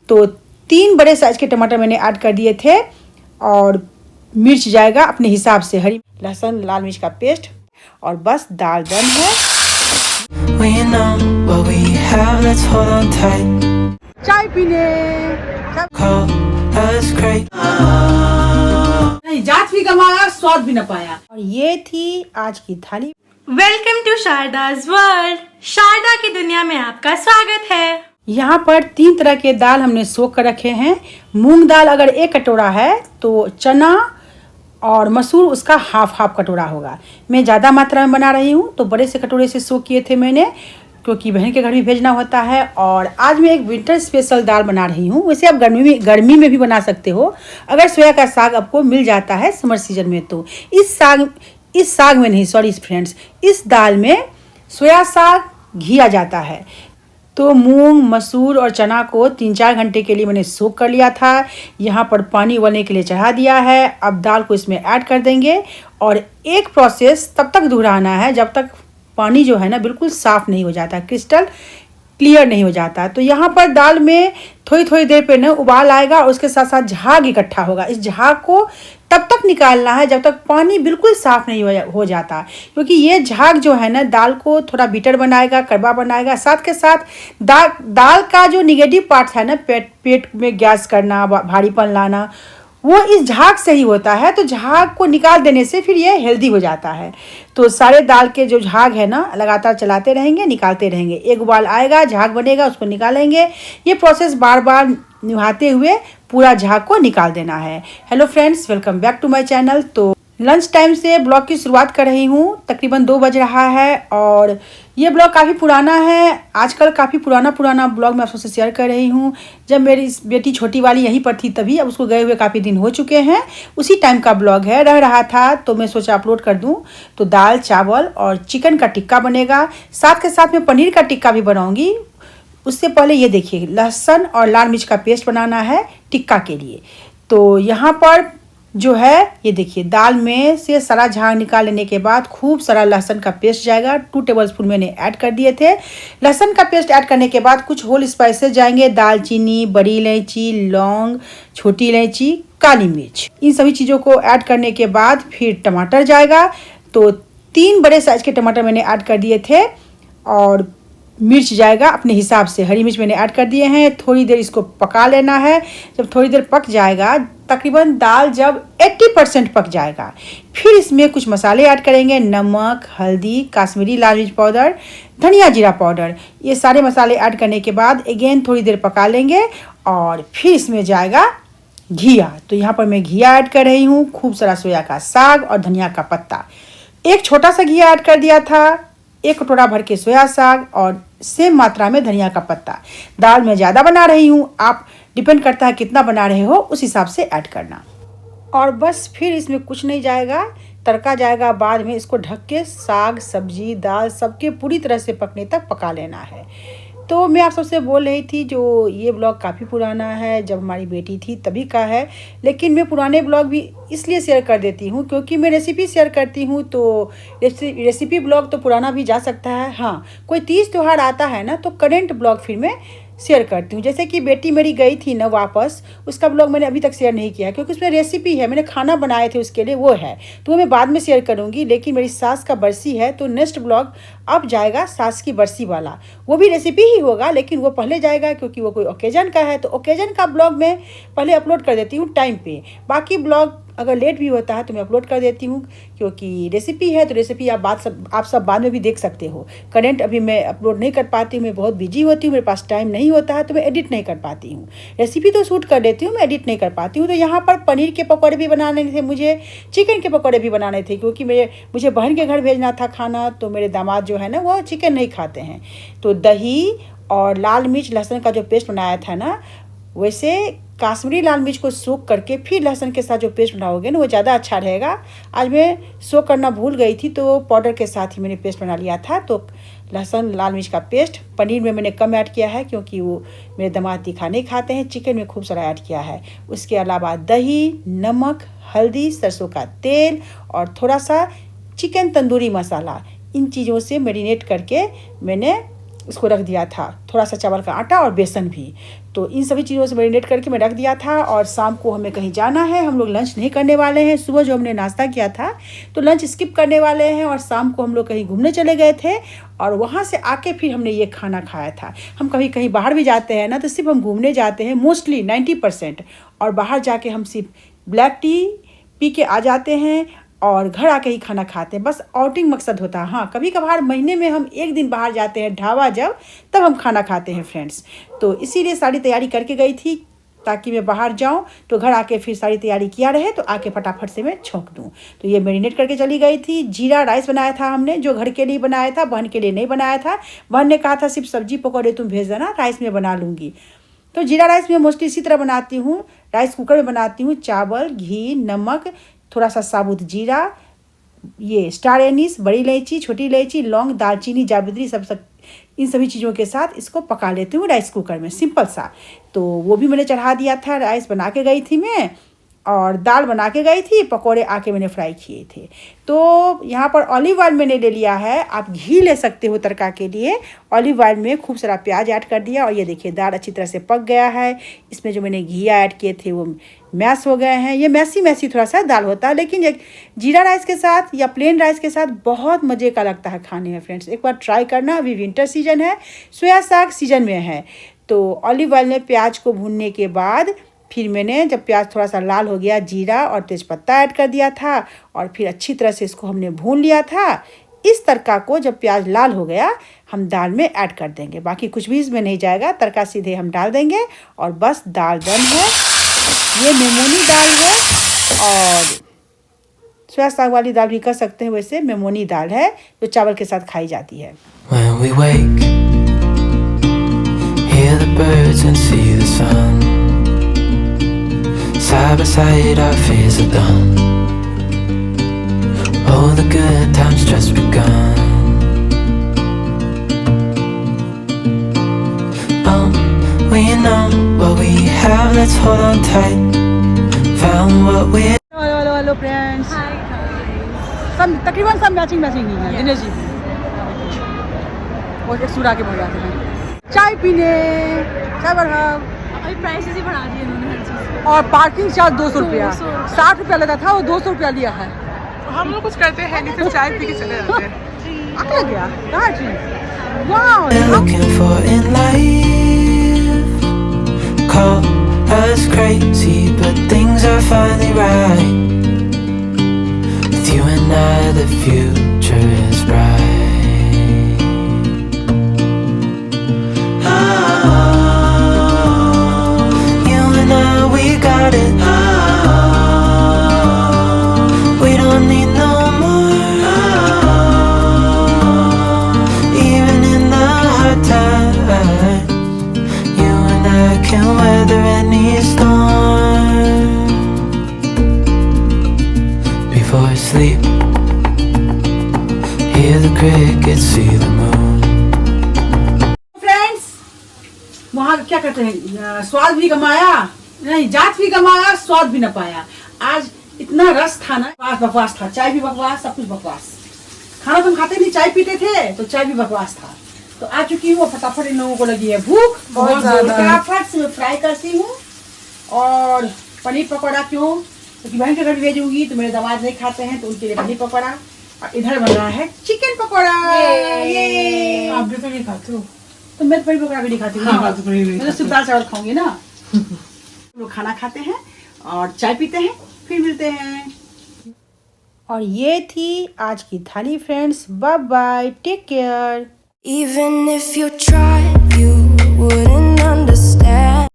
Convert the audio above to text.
तो 3 बड़े साइज के टमाटर मैंने ऐड कर दिए थे और मिर्च जाएगा अपने हिसाब से, हरी लहसुन लाल मिर्च का पेस्ट और बस दाल डन है। चाय पीने नहीं, जात भी कमाया स्वाद भी न पाया। और ये थी आज की थाली। Welcome to Sharda's world. Sharda की दुनिया में आपका स्वागत है। यहाँ पर 3 तरह के दाल हमने सोख कर रखे हैं। मूंग दाल अगर 1 कटोरा है तो चना और मसूर उसका हाफ कटोरा होगा। मैं ज़्यादा मात्रा में बना रही हूँ तो बड़े से कटोरे से सोख किए थे मैंने, क्योंकि बहन के घर भी भेजना होता है। और आज मैं एक विंटर स्पेशल दाल बना रही हूँ। वैसे आप गर्मी में भी बना सकते हो अगर सोया का साग आपको मिल जाता है समर सीजन में। तो इस साग में नहीं, सॉरी फ्रेंड्स, इस दाल में सोया साग घिया जाता है। तो मूंग मसूर और चना को 3-4 घंटे के लिए मैंने सोख कर लिया था। यहाँ पर पानी उबलने के लिए चढ़ा दिया है। अब दाल को इसमें ऐड कर देंगे और एक प्रोसेस तब तक दोहराना है जब तक पानी जो है ना बिल्कुल साफ़ नहीं हो जाता, क्रिस्टल क्लियर नहीं हो जाता। तो यहाँ पर दाल में थोड़ी देर पे ना उबाल आएगा और उसके साथ साथ झाग इकट्ठा होगा। इस झाग को तब तक निकालना है जब तक पानी बिल्कुल साफ़ नहीं हो जाता, क्योंकि ये झाग जो है ना दाल को थोड़ा बिटर बनाएगा, कड़वा बनाएगा। साथ के साथ दाल का जो निगेटिव पार्ट है ना, पेट में गैस करना, भारीपन लाना, वो इस झाग से ही होता है। तो झाग को निकाल देने से फिर ये हेल्दी हो जाता है। तो सारे दाल के जो झाग है ना लगातार चलाते रहेंगे, निकालते रहेंगे। एक उबाल आएगा, झाग बनेगा, उसको निकालेंगे। ये प्रोसेस बार बार निभाते हुए पूरा झाग को निकाल देना है। Hello friends, welcome back to my channel. तो लंच टाइम से ब्लॉग की शुरुआत कर रही हूँ। तकरीबन 2 बज रहा है और ये ब्लॉग काफ़ी पुराना है। आजकल काफ़ी पुराना ब्लॉग मैं आप सबसे शेयर कर रही हूँ। जब मेरी बेटी छोटी वाली यहीं पर थी तभी, अब उसको गए हुए काफ़ी दिन हो चुके हैं। उसी टाइम का ब्लॉग है, रह रहा था तो मैं सोचा अपलोड कर दूँ। तो दाल चावल और चिकन का टिक्का बनेगा, साथ के साथ मैं पनीर का टिक्का भी बनाऊँगी। उससे पहले ये देखिए, लहसुन और लाल मिर्च का पेस्ट बनाना है टिक्का के लिए। तो यहाँ पर जो है ये देखिए, दाल में से सारा झाग निकाल लेने के बाद खूब सारा लहसुन का पेस्ट जाएगा। 2 टेबलस्पून मैंने ऐड कर दिए थे। लहसुन का पेस्ट ऐड करने के बाद कुछ होल स्पाइसेस जाएंगे, दालचीनी, बड़ी इलायची, लौंग, छोटी इलायची, काली मिर्च। इन सभी चीज़ों को ऐड करने के बाद फिर टमाटर जाएगा। तो 3 बड़े साइज के टमाटर मैंने ऐड कर दिए थे और मिर्च जाएगा अपने हिसाब से, हरी मिर्च मैंने ऐड कर दिए हैं। थोड़ी देर इसको पका लेना है। जब थोड़ी देर पक जाएगा, तकरीबन दाल जब 80% पक जाएगा, फिर इसमें कुछ मसाले ऐड करेंगे। नमक, हल्दी, काश्मीरी लाल मिर्च पाउडर, धनिया जीरा पाउडर। ये सारे मसाले ऐड करने के बाद अगेन थोड़ी देर पका लेंगे और फिर इसमें जाएगा घिया। तो यहाँ पर मैं घिया ऐड कर रही हूँ, खूब सारा सोया का साग और धनिया का पत्ता। एक छोटा सा घिया ऐड कर दिया था, 1 कटोरा भर के सोया साग और सेम मात्रा में धनिया का पत्ता। दाल मैं ज़्यादा बना रही हूँ, आप डिपेंड करता है कितना बना रहे हो उस हिसाब से ऐड करना। और बस फिर इसमें कुछ नहीं जाएगा, तड़का जाएगा बाद में। इसको ढक के साग सब्जी दाल सबके पूरी तरह से पकने तक पका लेना है। तो मैं आप सबसे बोल रही थी, जो ये ब्लॉग काफ़ी पुराना है, जब हमारी बेटी थी तभी का है। लेकिन मैं पुराने ब्लॉग भी इसलिए शेयर कर देती हूँ क्योंकि मैं रेसिपी शेयर करती हूँ। तो रेसिपी ब्लॉग तो पुराना भी जा सकता है। हाँ, कोई तीज त्यौहार आता है ना तो करेंट ब्लॉग फिर मैं शेयर करती हूँ। जैसे कि बेटी मेरी गई थी ना वापस, उसका ब्लॉग मैंने अभी तक शेयर नहीं किया क्योंकि उसमें रेसिपी है, मैंने खाना बनाए थे उसके लिए, वो है तो वो मैं बाद में शेयर करूँगी। लेकिन मेरी सास का बरसी है तो नेक्स्ट ब्लॉग अब जाएगा सास की बरसी वाला। वो भी रेसिपी ही होगा लेकिन वो पहले जाएगा क्योंकि वो कोई ओकेजन का है। तो ओकेजन का ब्लॉग मैं पहले अपलोड कर देती हूँ टाइम पे। बाकी ब्लॉग अगर लेट भी होता है तो मैं अपलोड कर देती हूँ क्योंकि रेसिपी है। तो रेसिपी आप सब बाद में भी देख सकते हो। करेंट अभी मैं अपलोड नहीं कर पाती हूँ, मैं बहुत बिजी होती हूँ, मेरे पास टाइम नहीं होता है तो मैं एडिट नहीं कर पाती हूँ। रेसिपी तो शूट कर देती हूँ, मैं एडिट नहीं कर पाती हूँ। तो यहाँ पर पनीर के पकौड़े भी बनाने थे मुझे, चिकन के पकौड़े भी बनाने थे क्योंकि मुझे बहन के घर भेजना था खाना। तो मेरे दामाद जो है ना वो चिकन नहीं खाते हैं। तो दही और लाल मिर्च लहसुन का जो पेस्ट बनाया था ना, वैसे काश्मीरी लाल मिर्च को सोख करके फिर लहसुन के साथ जो पेस्ट बनाओगे ना वो ज़्यादा अच्छा रहेगा। आज मैं सोख करना भूल गई थी तो पाउडर के साथ ही मैंने पेस्ट बना लिया था। तो लहसुन लाल मिर्च का पेस्ट पनीर में मैंने कम ऐड किया है क्योंकि वो मेरे दामाद तीखा नहीं खाते हैं। चिकन में खूब सारा ऐड किया है। उसके अलावा दही, नमक, हल्दी, सरसों का तेल और थोड़ा सा चिकन तंदूरी मसाला, इन चीज़ों से मैरिनेट करके मैंने उसको रख दिया था। थोड़ा सा चावल का आटा और बेसन भी। तो इन सभी चीज़ों से मैरिनेट करके मैं रख दिया था। और शाम को हमें कहीं जाना है, हम लोग लंच नहीं करने वाले हैं। सुबह जो हमने नाश्ता किया था तो लंच स्किप करने वाले हैं, और शाम को हम लोग कहीं घूमने चले गए थे और वहाँ से आके फिर हमने ये खाना खाया था। हम कभी कहीं बाहर भी जाते हैं ना तो सिर्फ हम घूमने जाते हैं मोस्टली 90%, और बाहर जाके हम सिर्फ ब्लैक टी पी के आ जाते हैं और घर आके ही खाना खाते हैं। बस आउटिंग मकसद होता है। हाँ, कभी कभार महीने में हम एक दिन बाहर जाते हैं ढाबा जब, तब हम खाना खाते हैं फ्रेंड्स। तो इसीलिए सारी तैयारी करके गई थी ताकि मैं बाहर जाऊं तो घर आके फिर सारी तैयारी किया रहे तो आके फटाफट से मैं छोंक दूं। तो ये मैरिनेट करके चली गई थी। जीरा राइस बनाया था हमने, जो घर के लिए बनाया था, बहन के लिए नहीं बनाया था। बहन ने कहा था सिर्फ सब्जी पकौड़े तुम भेज देना, राइस में बना लूँगी। तो जीरा राइस मैं मोस्टली इसी तरह बनाती हूँ, राइस कुकर में बनाती हूँ। चावल, घी, नमक, थोड़ा सा साबुत जीरा, ये स्टार एनीस, बड़ी इलायची, छोटी इलायची, लौंग, दालचीनी, जावित्री, इन सभी चीज़ों के साथ इसको पका लेती हूँ राइस कुकर में, सिंपल सा। तो वो भी मैंने चढ़ा दिया था। राइस बना के गई थी मैं और दाल बना के गई थी, पकोड़े आके मैंने फ्राई किए थे। तो यहाँ पर ऑलिव ऑयल मैंने ले लिया है, आप घी ले सकते हो तड़का के लिए। ऑलिव ऑयल में खूब सारा प्याज ऐड कर दिया और ये देखिए दाल अच्छी तरह से पक गया है। इसमें जो मैंने घी ऐड किए थे वो मैश हो गए हैं। ये मैसी थोड़ा सा दाल होता है, लेकिन एक जीरा राइस के साथ या प्लेन राइस के साथ बहुत मज़े का लगता है खाने में फ्रेंड्स। एक बार ट्राई करना। अभी विंटर सीजन है, सोया साग सीजन में है। तो ऑलिव ऑयल में प्याज को भूनने के बाद फिर मैंने जब प्याज थोड़ा सा लाल हो गया, जीरा और तेज़पत्ता ऐड कर दिया था और फिर अच्छी तरह से इसको हमने भून लिया था। इस तड़का को जब प्याज लाल हो गया हम दाल में ऐड कर देंगे। बाकी कुछ भी इसमें नहीं जाएगा, तड़का सीधे हम डाल देंगे और बस दाल डन है। ये मेमोनी दाल है और सोया साग वाली दाल भी कर सकते हैं, वैसे मेमोनी दाल है जो चावल के साथ खाई जाती है। When we wake, hear the birds and see the sun. Side by side our fears are done. All the good times just begun. We know what we have, let's hold on tight. Found what we hello friends, Hi guys. सब तकरीबन सब matching ही है। दिनेश जी और एक सूरा के बढ़ जाते हैं चाय पीने, चाय बढ़ा अभी प्राइसेस ही बढ़ा दिए इन्होंने हर चीज़। और पार्किंग चार्ज 200 रुपया, 200 60 रुपया लेता था वो 200 रुपया लिया है। हम लोग कुछ करते हैं नहीं, सिर्फ चाय पी के चले जाते हैं। आग लग गया कहाँ चीज। वाह, we're looking for in life. Call us crazy, but things are finally right. With you and I, the future is bright. Oh, you and I, we got it. We don't need no more. Even in the hard times, you and I can weather any storm. Before I sleep, hear the crickets, see the moon. Friends वहाँ क्या कहते हैं, स्वाद भी कमाया नहीं, जात भी कमाया, स्वाद भी न पाया। आज इतना रस था ना, बकवास था, चाय भी बकवास, सब कुछ बकवास। खाना तुम खाते नहीं, चाय पीते थे तो चाय भी बकवास था। तो आ चुकी हूँ, फटाफट इन लोगों को लगी है भूख बहुत ज़्यादा। फटाफट से मैं फ्राई करती हूँ। और पनीर पकौड़ा क्यों, क्योंकि बहन के घर भेजूंगी तो मेरे दामाद नहीं खाते हैं तो उनके लिए पनीर पकौड़ा। और इधर बन रहा है चिकन पकौड़ा। ये आप भी तो नहीं खाते हो? तो मैं तो पनीर पकौड़ा भी नहीं खाती हूँ। हाँ, तो पनीर नहीं मैं तो सिर्फ दाल चावल खाऊंगी ना। हम लोग खाना खाते हैं और चाय पीते हैं, फिर मिलते हैं। और ये थी आज की thali friends. Bye bye, take care. Even if you tried, you wouldn't